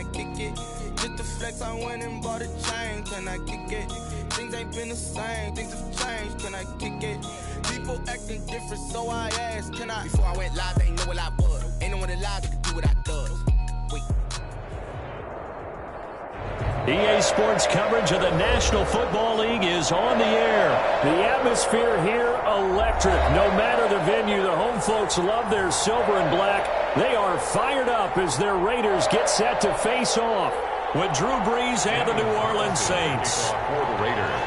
I kick it? Just the flex, I went and bought a chain, can I kick it? Things ain't been the same, things have changed, can I kick it? People acting different, so I asked, can I? Before I went live, they ain't know what I was. Ain't no one alive that could do what I does. Wait. EA Sports coverage of the National Football League is on the air. The atmosphere here, electric. No matter the venue, the home folks love their silver and black. They are fired up as their Raiders get set to face off with Drew Brees and the New Orleans Saints. For the Raiders.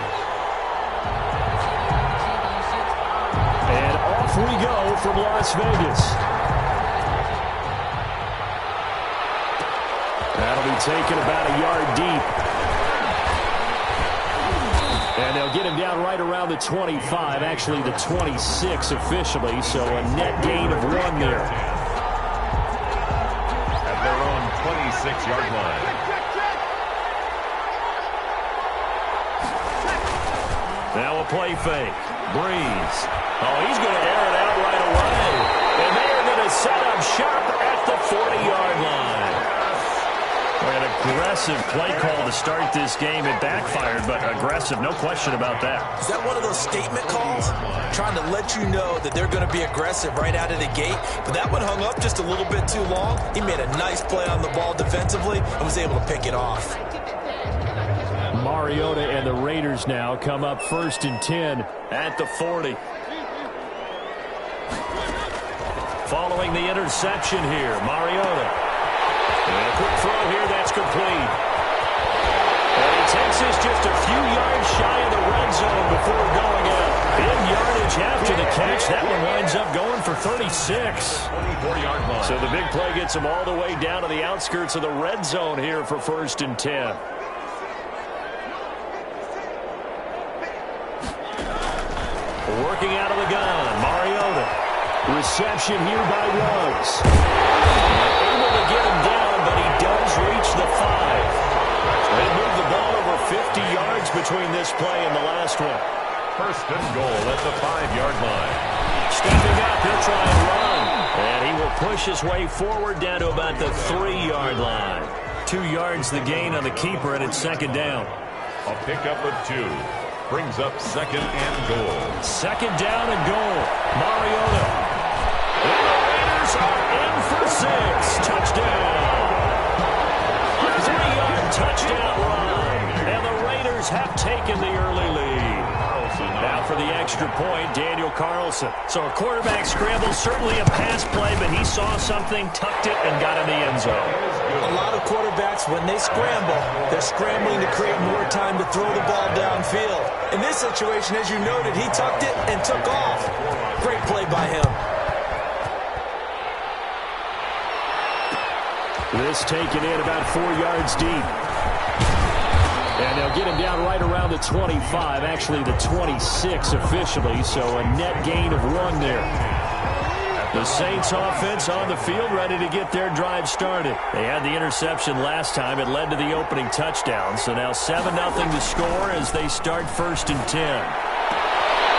And off we go from Las Vegas. That'll be taken about a yard deep. And they'll get him down right around the 25, actually the 26 officially, so a net gain of 1 there. At their own 26-yard line. Now a play fake. Breeze. Oh, he's going to air it out right away. And they are going to set up shop at the 40-yard line. An aggressive play call to start this game. It backfired, but aggressive, no question about that. Is that one of those statement calls? Trying to let you know that they're going to be aggressive right out of the gate. But that one hung up just a little bit too long. He made a nice play on the ball defensively and was able to pick it off. Mariota and the Raiders now come up 1st and 10 at the 40. Following the interception here, Mariota. And a quick throw here, that's complete. And he takes this just a few yards shy of the red zone before going out. Big yardage after the catch. That one winds up going for 36. 24-yard line. So the big play gets him all the way down to the outskirts of the red zone here for 1st and 10. Working out of the gun, Mariota. Reception here by Ruggs. Able to get him down, but he does reach the 5. They moved the ball over 50 yards between this play and the last one. 1st and goal at the 5-yard line. Stepping up, he'll try and run. And he will push his way forward down to about the 3-yard line. 2 yards the gain on the keeper, and it's 2nd down. A pickup of 2. Brings up 2nd and goal. 2nd down and goal. Mariota. And the Raiders are in for 6. Touchdown. A 3-yard touchdown run. And the Raiders have taken the early lead. Now for the extra point, Daniel Carlson. So a quarterback scramble, certainly a pass play, but he saw something, tucked it, and got in the end zone. A lot of quarterbacks, when they scramble, they're scrambling to create more time to throw the ball downfield. In this situation, as you noted, he tucked it and took off. Great play by him. This taken in about 4 yards deep. And they'll get him down right around the 25, actually the 26 officially, so a net gain of 1 there. The Saints offense on the field, ready to get their drive started. They had the interception last time. It led to the opening touchdown, so now 7-0 to score as they start 1st and 10.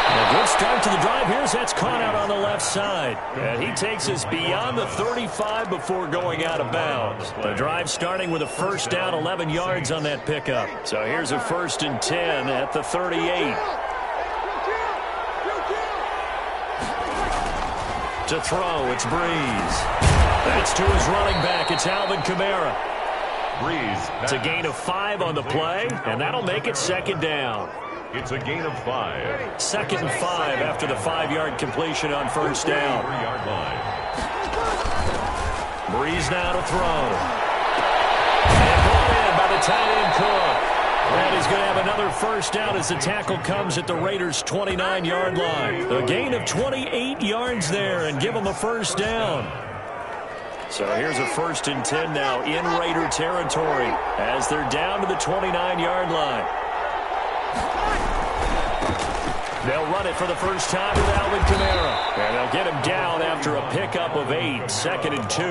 A good start to the drive. Here's that's caught out on the left side. And he takes us beyond the 35 before going out of bounds. The drive starting with a 1st down, 11 yards on that pickup. So here's a 1st and 10 at the 38. To throw, it's Breeze. That's to his running back. It's Alvin Kamara. Breeze. It's a gain of 5 on the play, and that'll make it 2nd down. It's a gain of 5. 2nd and 5 after the 5-yard completion on 1st down. 3-yard line. Breeze now to throw. And brought in by the tight end Cook. And he's going to have another 1st down as the tackle comes at the Raiders' 29-yard line. A gain of 28 yards there and give them a 1st down. So here's a 1st and 10 now in Raider territory as they're down to the 29-yard line. They'll run it for the first time with Alvin Kamara. And they'll get him down after a pickup of 8, 2nd and 2.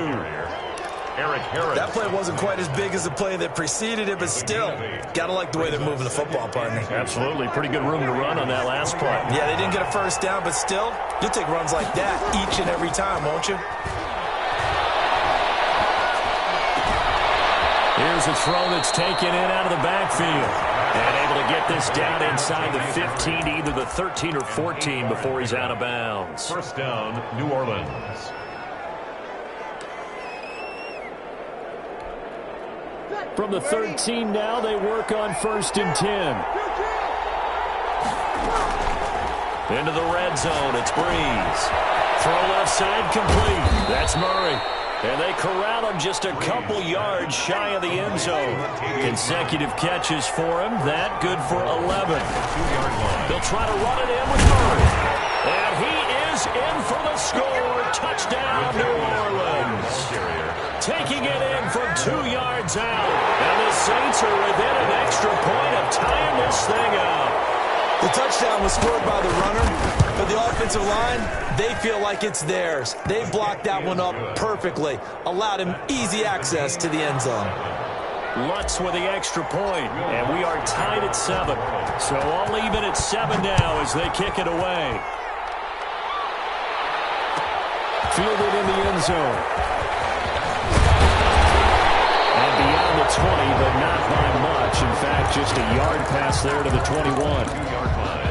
Eric Harris. That play wasn't quite as big as the play that preceded it, but still, got to like the way they're moving the football, partner. Absolutely. Pretty good room to run on that last play. Yeah, they didn't get a 1st down, but still, you'll take runs like that each and every time, won't you? Here's a throw that's taken in out of the backfield. And able to get this down inside the 15, either the 13 or 14 before he's out of bounds. First down, New Orleans. From the 13 now, they work on 1st and 10. Into the red zone, it's Breeze. Throw left side complete. That's Murray. And they corral him just a couple yards shy of the end zone. Consecutive catches for him. That good for 11. They'll try to run it in with Murray. And he is in for the score. Touchdown, New Orleans. Taking it in from 2 yards out. And the Saints are within an extra point of tying this thing up. The touchdown was scored by the runner, but the offensive line, they feel like it's theirs. They blocked that one up perfectly, allowed him easy access to the end zone. Lutz with the extra point, and we are tied at 7. So all even at 7 now as they kick it away. Fielded in the end zone. And beyond the 20, but not by much. In fact, just a yard pass there to the 21. 2-yard line.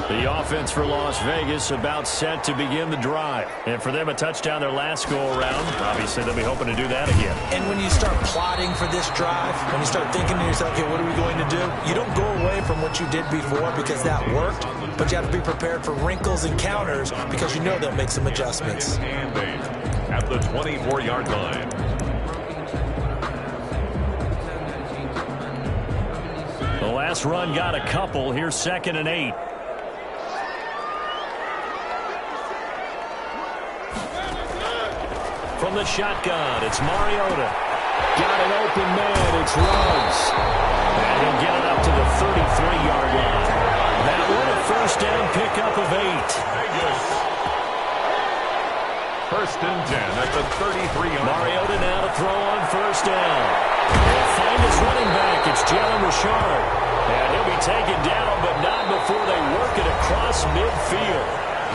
The offense for Las Vegas about set to begin the drive. And for them, a touchdown their last go-around. Obviously, they'll be hoping to do that again. And when you start plotting for this drive, when you start thinking to yourself, okay, what are we going to do? You don't go away from what you did before because that worked, but you have to be prepared for wrinkles and counters because you know they'll make some adjustments. And 8 at the 24-yard line. The last run got a couple. Here's 2nd and 8. From the shotgun, it's Mariota. Got an open man, it's Ruggs. And he'll get it up to the 33-yard line. That one a first down pickup of 8. First and 10 at the 33-yard line. Mariota now to throw on first down. He'll find his running back, it's Jalen Richard. And he'll be taken down, but not before they work it across midfield.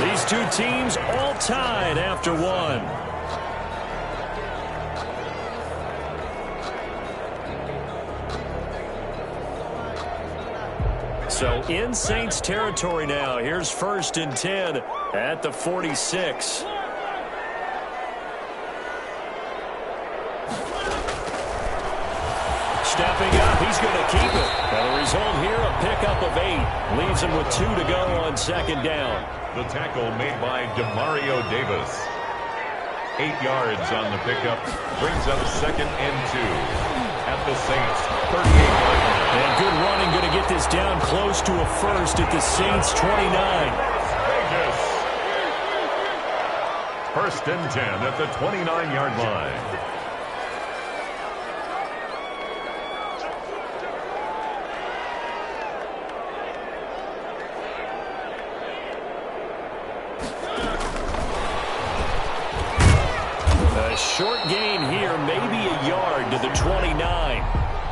These two teams all tied after 1. So in Saints territory now. Here's 1st and 10 at the 46. Stepping up, he's going to keep it. And the result here, a pickup of 8. Leaves him with 2 to go on 2nd down. The tackle made by Demario Davis. 8 yards on the pickup. Brings up 2nd and 2 at the Saints 38-yard line. And good running, going to get this down close to a first at the Saints 29. Vegas. First and 10 at the 29-yard line. A short gain here, maybe a yard to the 29.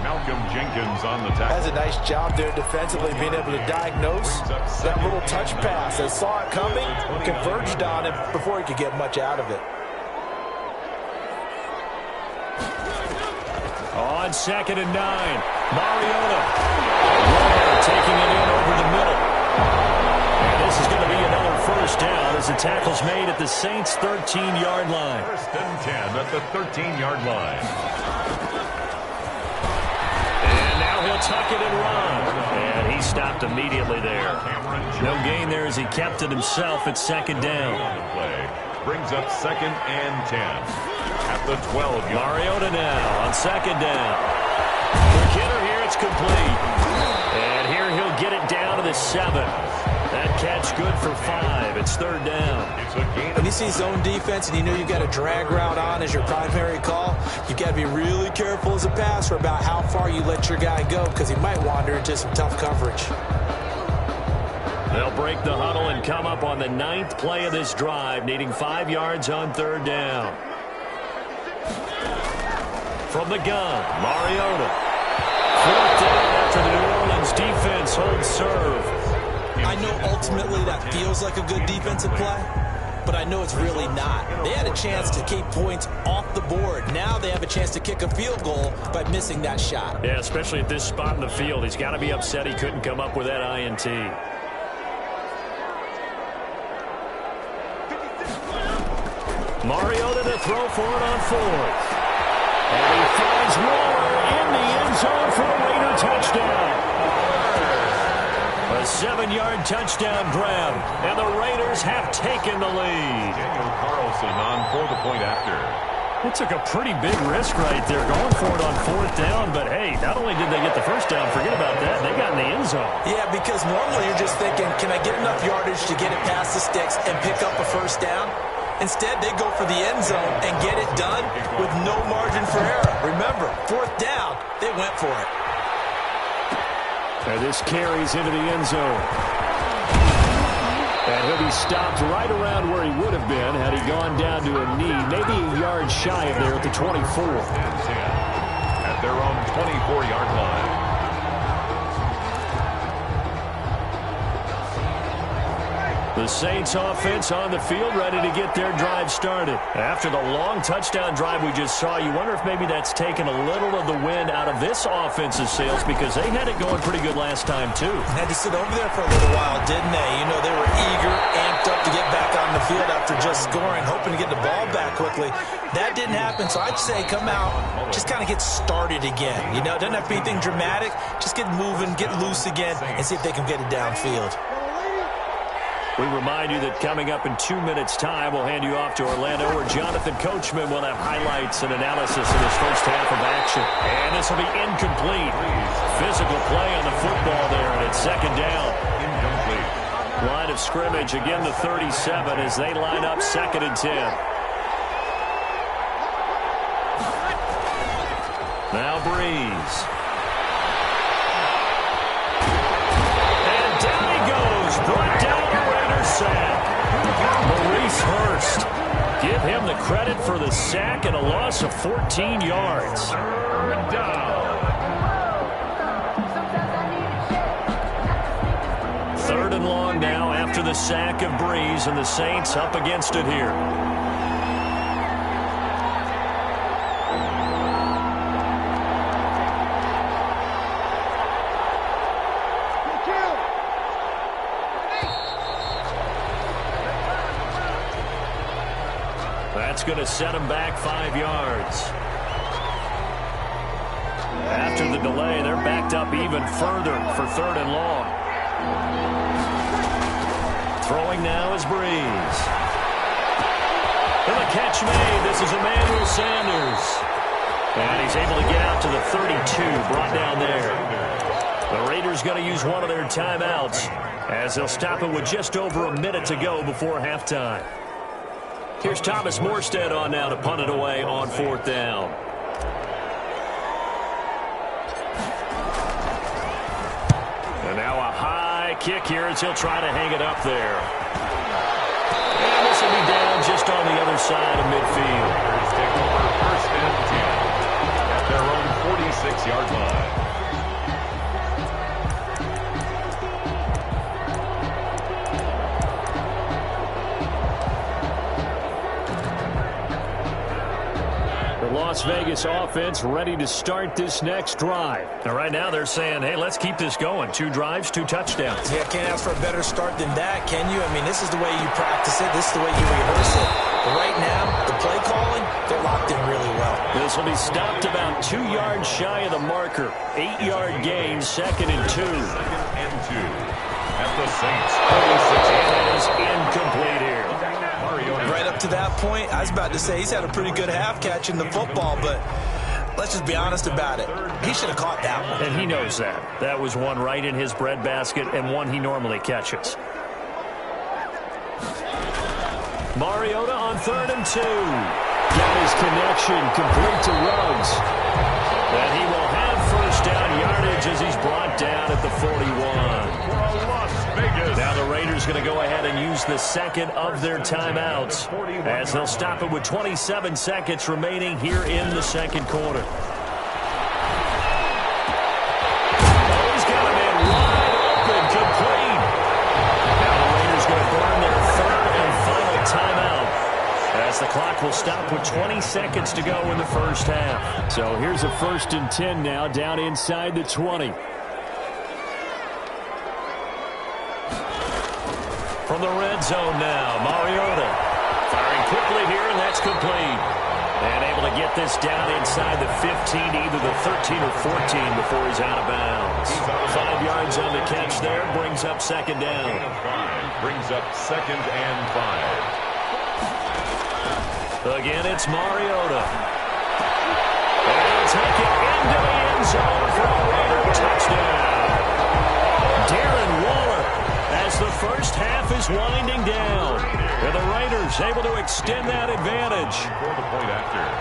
Malcolm Jenkins on the tackle. Has a nice job there defensively, being able to diagnose that little touch pass. They saw it coming, converged on it before he could get much out of it. On 2nd and 9, Mariota. Waller taking it in over the middle. And this is going to be another first down as the tackle's made at the Saints' 13-yard line. First and 10 at the 13-yard line. He'll tuck it and run. And he stopped immediately there. No gain there as he kept it himself at 2nd down. Brings up 2nd and 10 at the 12. Mariota now on 2nd down. Quick hitter here, it's complete. And here he'll get it down to the 7. That catch good for 5. It's 3rd down. When you see zone defense and you know you've got a drag route on as your primary call, you've got to be really careful as a passer about how far you let your guy go because he might wander into some tough coverage. They'll break the huddle and come up on the 9th play of this drive, needing 5 yards on 3rd down. From the gun, Mariota. 4th down after the New Orleans defense I know ultimately that feels like a good defensive play, but I know it's really not. They had a chance to keep points off the board. Now they have a chance to kick a field goal by missing that shot. Yeah, especially at this spot in the field. He's got to be upset he couldn't come up with that INT. Mariota to throw for it on fourth. And he finds Waller in the end zone for a Raider touchdown. A 7-yard touchdown grab, and the Raiders have taken the lead. Daniel Carlson on for the point after. It took a pretty big risk right there going for it on fourth down, but hey, not only did they get the first down, forget about that, they got in the end zone. Yeah, because normally you're just thinking, can I get enough yardage to get it past the sticks and pick up a first down? Instead, they go for the end zone and get it done with no margin for error. Remember, fourth down, they went for it. And this carries into the end zone. And he'll be stopped right around where he would have been had he gone down to a knee, maybe a yard shy of there at the 24. At their own 24-yard line. The Saints offense on the field ready to get their drive started. After the long touchdown drive we just saw, you wonder if maybe that's taken a little of the wind out of this offense's sails because they had it going pretty good last time too. Had to sit over there for a little while, didn't they? You know, they were eager, amped up to get back on the field after just scoring, hoping to get the ball back quickly. That didn't happen, so I'd say come out, just kind of get started again. You know, it doesn't have to be anything dramatic. Just get moving, get loose again, and see if they can get it downfield. We remind you that coming up in 2 minutes' time, we'll hand you off to Orlando, where Jonathan Coachman will have highlights and analysis of his first half of action. And this will be incomplete. Physical play on the football there, and it's second down. Incomplete. Line of scrimmage, again the 37 as they line up 2nd and 10. Now Breeze. And down he goes. Brought down the Raiders sack. Maurice Hurst. Give him the credit for the sack and a loss of 14 yards. Down. 3rd and long now after the sack of Breeze, and the Saints up against it here. That's going to set him back 5 yards. After the delay, they're backed up even further for 3rd and long. Throwing now is Breeze. And the catch made. This is Emmanuel Sanders. And he's able to get out to the 32, brought down there. The Raiders going to use one of their timeouts as they'll stop it with just over a minute to go before halftime. Here's Thomas Morstead on now to punt it away on 4th down. And now a high kick here as he'll try to hang it up there. And this will be down just on the other side of midfield. Raiders take over 1st and 10 at their own 46-yard line. Las Vegas offense ready to start this next drive. Now, right now they're saying, hey, let's keep this going. 2 drives, 2 touchdowns. Yeah, can't ask for a better start than that, can you? I mean, this is the way you practice it. This is the way you rehearse it. But right now, the play calling, they're locked in really well. This will be stopped about 2 yards shy of the marker. 8-yard gain, 2nd and 2. 2nd and 2 at the Saints. 46, and it is incomplete here. Right up to that point, I was about to say he's had a pretty good half catching the football, but let's just be honest about it. He should have caught that one. And he knows that. That was one right in his breadbasket and one he normally catches. Mariota on 3rd and 2. Got his connection complete to Ruggs. And he will have first down yardage as he's brought down at the 41. Now the Raiders going to go ahead and use the second of their timeouts as they'll stop it with 27 seconds remaining here in the 2nd quarter. Oh, he's got him in wide open, complete. Clock will stop with 20 seconds to go in the first half. So here's a 1st and 10 now, down inside the 20. From the red zone now, Mariota firing quickly here, and that's complete. And able to get this down inside the 15, either the 13 or 14 before he's out of bounds. 5 yards on the catch there, brings up 2nd down. Brings up 2nd and 5. Again, it's Mariota. And he'll take it into the end zone for a Raider touchdown. Darren Waller, as the first half is winding down. And the Raiders able to extend that advantage.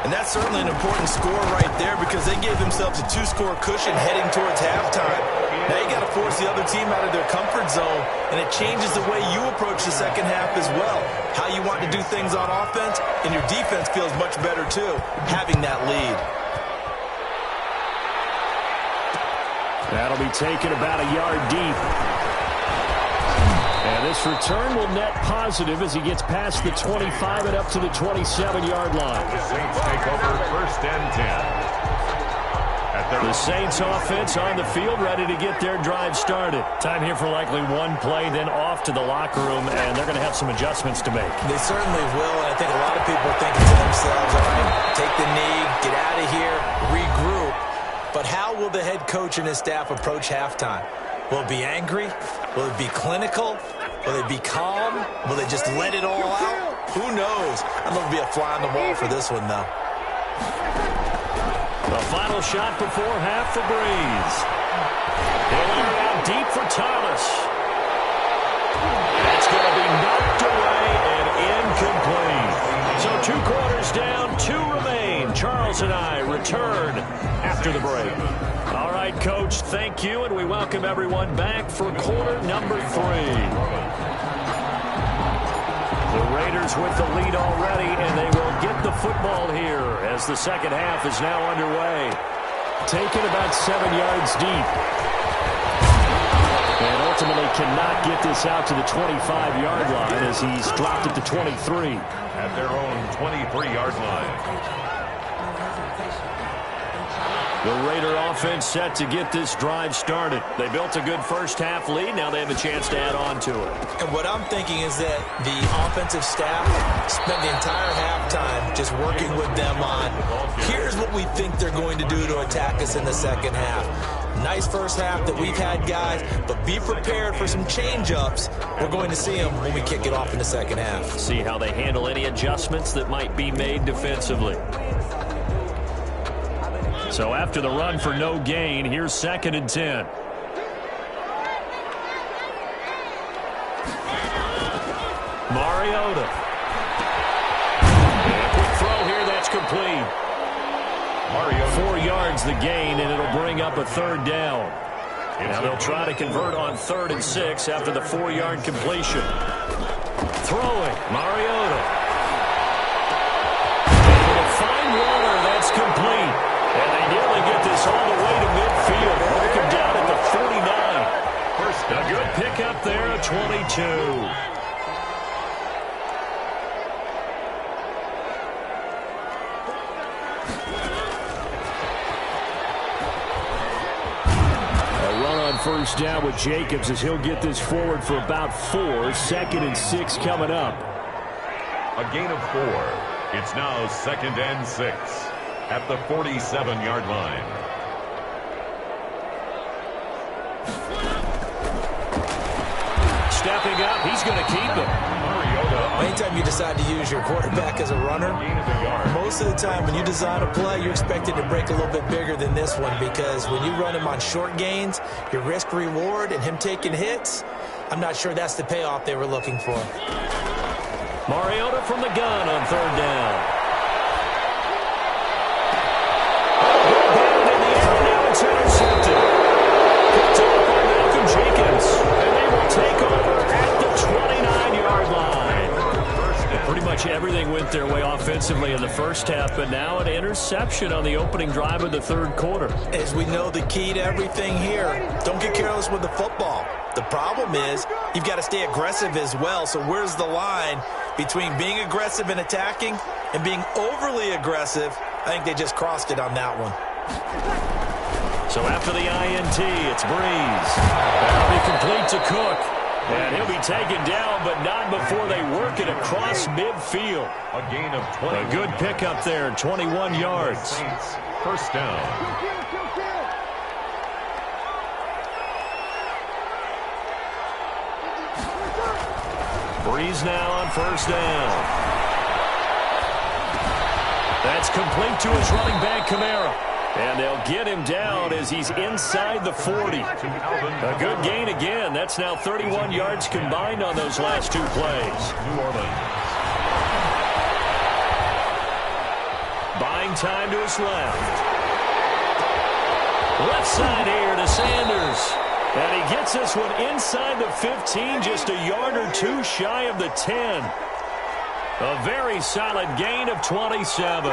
And that's certainly an important score right there because they gave themselves a 2-score cushion heading towards halftime. Now you got to force the other team out of their comfort zone, and it changes the way you approach the second half as well. How you want to do things on offense, and your defense feels much better too, having that lead. That'll be taken about a yard deep. And this return will net positive as he gets past the 25 and up to the 27-yard line. The Saints take over 1st and 10. The Saints offense on the field, ready to get their drive started. Time here for likely one play, then off to the locker room, and they're going to have some adjustments to make. They certainly will, and I think a lot of people are thinking to themselves, all right, take the knee, get out of here, regroup. But how will the head coach and his staff approach halftime? Will it be angry? Will it be clinical? Will they be calm? Will they just let it all out? Who knows? I'd love to be a fly on the wall for this one, though. The final shot before half for Breeze. He'll air it out deep for Thomas. That's going to be knocked away and incomplete. So 2 quarters down, 2 remain. Charles and I return after the break. All right, Coach, thank you, and we welcome everyone back for quarter number 3. The Raiders with the lead already, and they will get the football here as the second half is now underway. Taken about 7 yards deep. And ultimately cannot get this out to the 25-yard line as he's dropped at the 23. At their own 23-yard line. The Raider offense set to get this drive started. They built a good first half lead. Now they have a chance to add on to it. And what I'm thinking is that the offensive staff spent the entire halftime just working with them on, here's what we think they're going to do to attack us in the second half. Nice first half that we've had, guys, but be prepared for some change-ups. We're going to see them when we kick it off in the second half. See how they handle any adjustments that might be made defensively. So after the run for no gain, here's 2nd and 10. Mariota. And a quick throw here, that's complete. 4 yards the gain, and it'll bring up a 3rd down. Now they'll try to convert on 3rd and 6 after the 4-yard completion. Throwing, Mariota. Able to find Waller, that's complete. And they nearly get this all the way to midfield. Break him down at the 49. A good pickup there, a 22. A run on 1st down with Jacobs as he'll get this forward for about 4. 2nd and 6 coming up. A gain of 4. It's now 2nd and 6. At the 47-yard line. Stepping up, he's going to keep it. Anytime you decide to use your quarterback as a runner, most of the time when you design a play, you're expected to break a little bit bigger than this one because when you run him on short gains, your risk-reward and him taking hits, I'm not sure that's the payoff they were looking for. Mariota from the gun on 3rd down. It's intercepted. Picked up by Malcolm Jenkins. And they will take over at the 29-yard line. And pretty much everything went their way offensively. offensively in the first half, but now an interception on the opening drive of the third quarter. As we know, the key to everything here, don't get careless with the football. The problem is you've got to stay aggressive as well. So where's the line between being aggressive and attacking and being overly aggressive? I think they just crossed it on that one. So after the INT, it's Breeze. That'll be complete to Cook. And he'll be taken down, but not before they work it across midfield. A gain of 20. A good pickup there, 21 yards. Saints, first down. Breeze now on first down. That's complete to his running back, Kamara. And they'll get him down as he's inside the 40. A good gain again. That's now 31 yards combined on those last two plays. New Orleans. Buying time to his left. Left side here to Sanders. And he gets this one inside the 15, just a yard or two shy of the 10. A very solid gain of 27.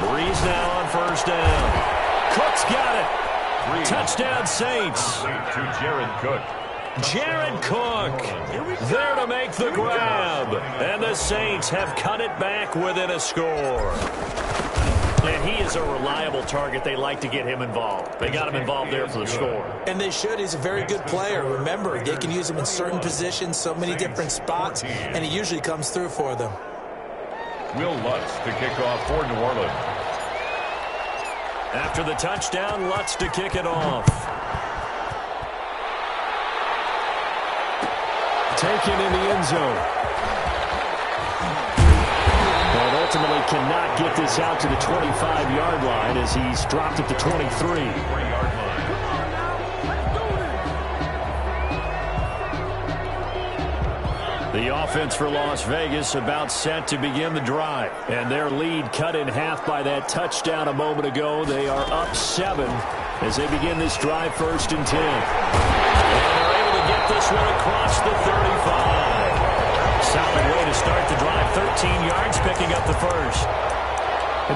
Breeze now on first down. Cook's got it. Touchdown Saints. To Jared Cook. Jared Cook there to make the grab. And the Saints have cut it back within a score. And he is a reliable target. They like to get him involved. They got him involved there for the score. And they should. He's a very good player. Remember, they can use him in certain positions, so many different spots, and he usually comes through for them. Will Lutz to kick off for New Orleans. After the touchdown, Lutz to kick it off. Taken in the end zone. And ultimately cannot get this out to the 25-yard line as he's dropped it to 23. 3-yard line. The offense for Las Vegas about set to begin the drive. And their lead cut in half by that touchdown a moment ago. They are up 7 as they begin this drive, 1st and 10. And they're able to get this one across the 35. Solid way to start the drive, 13 yards, picking up the first.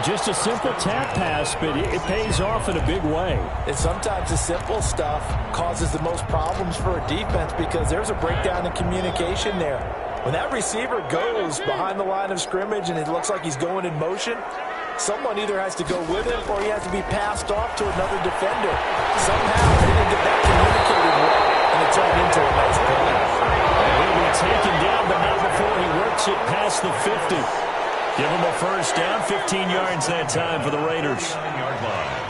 Just a simple tap pass, but it pays off in a big way. And sometimes the simple stuff causes the most problems for a defense because there's a breakdown in communication there. When that receiver goes behind the line of scrimmage and it looks like he's going in motion, someone either has to go with him or he has to be passed off to another defender. Somehow they didn't get that communicated well, and it turned into a nice play. He'll be taken down, but not before he works it past the 50. Give him a first down, 15 yards that time for the Raiders. 9-yard line.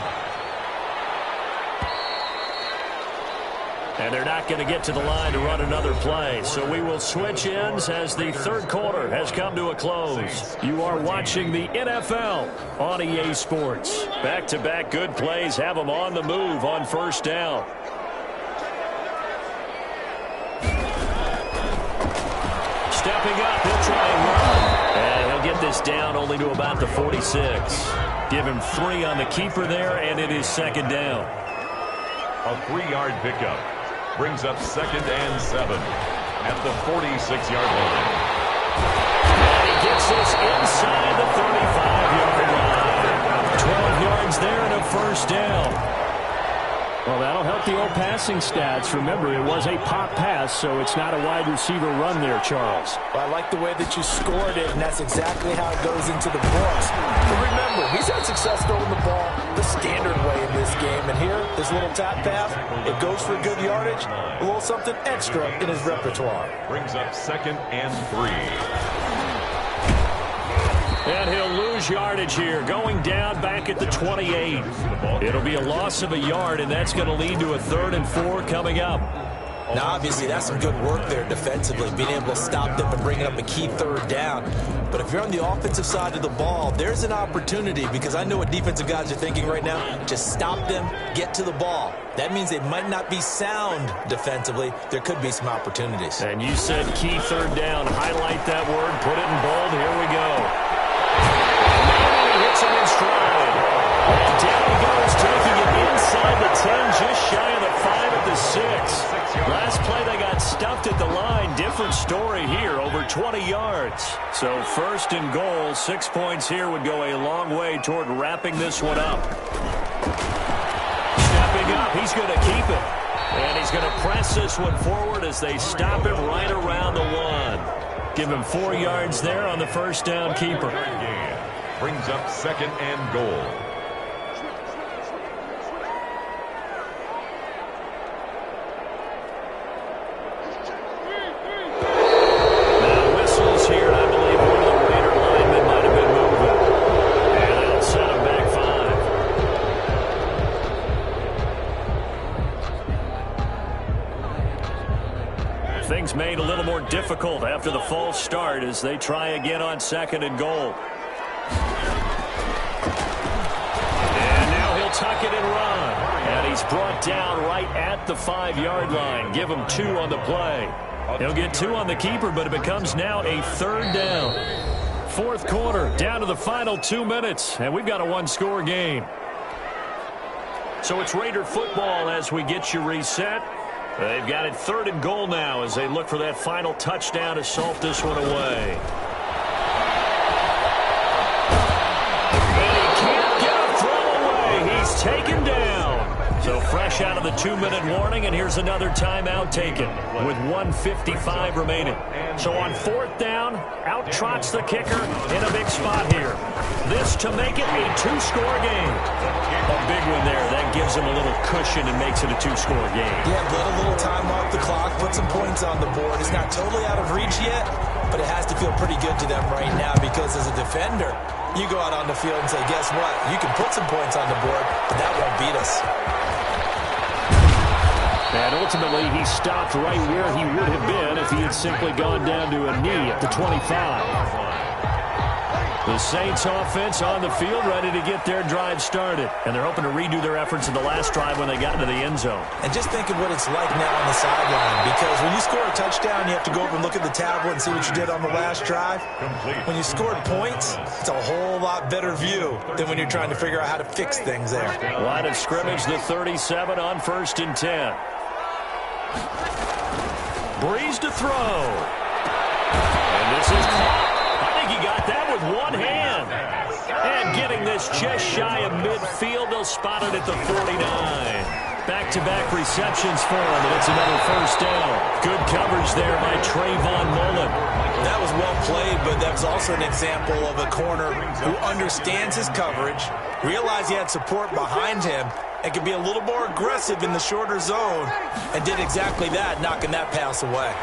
And they're not going to get to the line to run another play. So we will switch ends as the third quarter has come to a close. You are watching the NFL on EA Sports. Back-to-back good plays have them on the move on first down. Stepping up, he'll try and run. And he'll get this down only to about the 46. Give him 3 on the keeper there, and it is second down. A 3-yard pickup brings up 2nd and 7 at the 46-yard line. And he gets this inside the 35-yard line. 12 yards there and a first down. Well, that'll help the old passing stats. Remember, it was a pop pass, so it's not a wide receiver run there, Charles. Well, I like the way that you scored it, and that's exactly how it goes into the books. But remember, he's had success throwing the ball the standard way in this game. And here, this little tap pass, it goes for good yardage, a little something extra in his repertoire. Brings up 2nd and 3. And he'll lose yardage here, going down back at the 28. It'll be a loss of a yard, and that's going to lead to a 3rd and 4 coming up. Now, obviously, that's some good work there defensively, being able to stop them and bringing up a key 3rd down. But if you're on the offensive side of the ball, there's an opportunity, because I know what defensive guys are thinking right now. Just stop them, get to the ball. That means they might not be sound defensively. There could be some opportunities. And you said key 3rd down. Highlight that word, put it in bold. Here we go. Hits him in stride. And down he goes, taking it inside the 10, just shy of the 5 at the 6. 20 yards. So first and goal, 6 points here would go a long way toward wrapping this one up. Stepping up, he's going to keep it. And he's going to press this one forward as they stop him right around the 1. Give him 4 yards there on the first down keeper. Brings up second and goal. Things made a little more difficult after the false start as they try again on second and goal. And now he'll tuck it and run. And he's brought down right at the 5-yard line. Give him 2 on the play. He'll get 2 on the keeper, but it becomes now a 3rd down. 4th quarter, down to the final 2 minutes, and we've got a 1-score game. So it's Raider football as we get you reset. They've got it 3rd and goal now as they look for that final touchdown to salt this one away. And he can't get a throw away. He's taken down. So fresh out of the 2-minute warning, and here's another timeout taken with 1:55 remaining. So on 4th down, out trots the kicker in a big spot here. This to make it a 2-score game. A big one there. That gives them a little cushion and makes it a 2-score game. Yeah, let a little time off the clock, put some points on the board. It's not totally out of reach yet, but it has to feel pretty good to them right now because as a defender, you go out on the field and say, guess what? You can put some points on the board, but that won't beat us. And ultimately, he stopped right where he would have been if he had simply gone down to a knee at the 25. The Saints offense on the field ready to get their drive started. And they're hoping to redo their efforts in the last drive when they got into the end zone. And just think of what it's like now on the sideline. Because when you score a touchdown, you have to go over and look at the tablet and see what you did on the last drive. When you scored points, it's a whole lot better view than when you're trying to figure out how to fix things there. Line of scrimmage, the 37 on 1st and 10. Breeze to throw. And this is caught. I think he got that with one hand. And getting this just shy of midfield, they'll spot it at the 49. Back-to-back receptions for him, and it's another 1st down. Good coverage there by Trayvon Mullen. That was well played, but that was also an example of a corner who understands his coverage, realized he had support behind him, and could be a little more aggressive in the shorter zone, and did exactly that, knocking that pass away.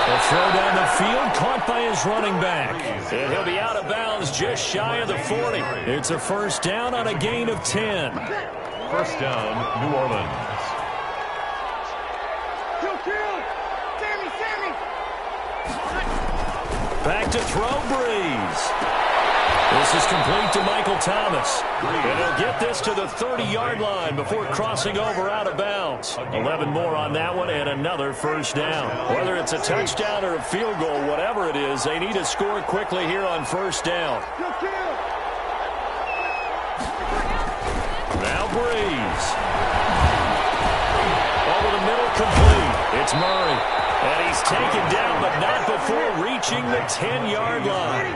The throw down the field, caught by his running back. And he'll be out of bounds just shy of the 40. It's a 1st down on a gain of 10. 1st down, New Orleans. Back to throw, Breeze. This is complete to Michael Thomas. And he'll get this to the 30-yard line before crossing over out of bounds. 11 more on that one and another 1st down. Whether it's a touchdown or a field goal, whatever it is, they need to score quickly here on 1st down. Now Breeze. Over the middle, complete. It's Murray. And he's taken down, but not before reaching the 10-yard line.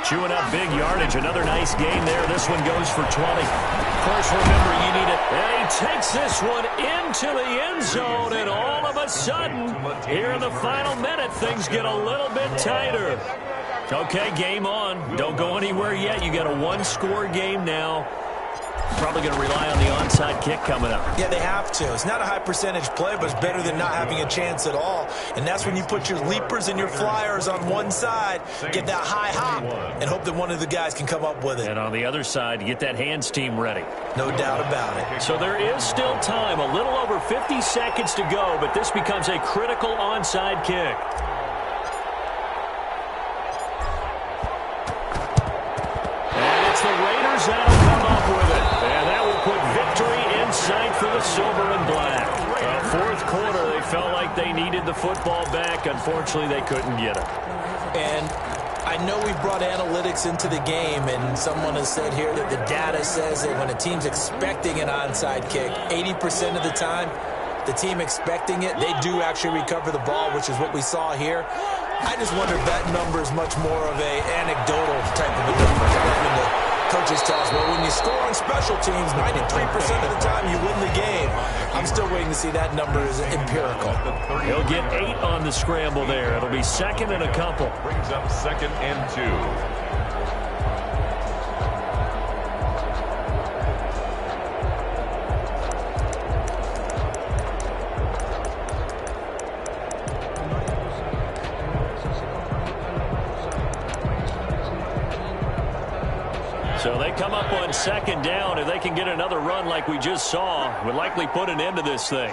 Chewing up big yardage. Another nice gain there. This one goes for 20. Of course, remember, you need it. And he takes this one into the end zone, and all of a sudden, here in the final minute, things get a little bit tighter. Okay, game on. Don't go anywhere yet. You got a 1-score game now. Probably going to rely on the onside kick coming up. Yeah, they have to. It's not a high percentage play, but it's better than not having a chance at all. And that's when you put your leapers and your flyers on one side, get that high hop, and hope that one of the guys can come up with it. And on the other side, get that hands team ready. No doubt about it. So there is still time. A little over 50 seconds to go, but this becomes a critical onside kick. And it's the Raiders that'll come up with it. And that will put victory in sight for the silver and black. 4th quarter, they felt like they needed the football back. Unfortunately, they couldn't get it. And I know we brought analytics into the game, and someone has said here that the data says that when a team's expecting an onside kick, 80% of the time, the team expecting it, they do actually recover the ball, which is what we saw here. I just wonder if that number is much more of a anecdotal type of a number. When the coaches tell us, well, when you score on special teams, 93% of the time you win the game. I'm still waiting to see that number is empirical. He'll get 8 on the scramble there. It'll be second and a couple. Brings up 2nd and 2. So they come up on 2nd down. If they can get another run like we just saw, would likely put an end to this thing.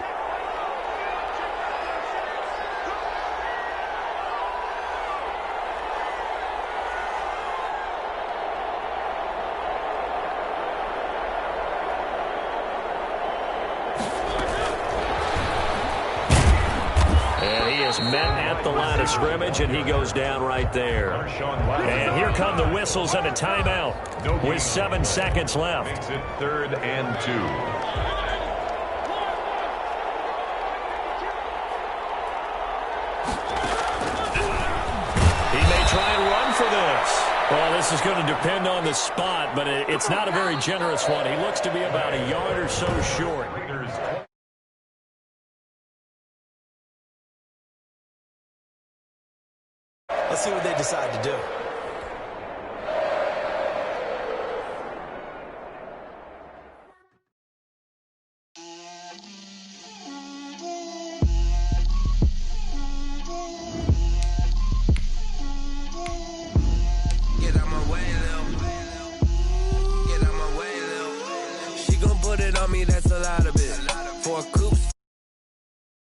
Met at the line of scrimmage, and he goes down right there. And here come the whistles and a timeout with 7 seconds left. Makes it 3rd and 2. He may try and run for this. Well, this is going to depend on the spot, but it's not a very generous one. He looks to be about a yard or so short. Let's see what they decide to do.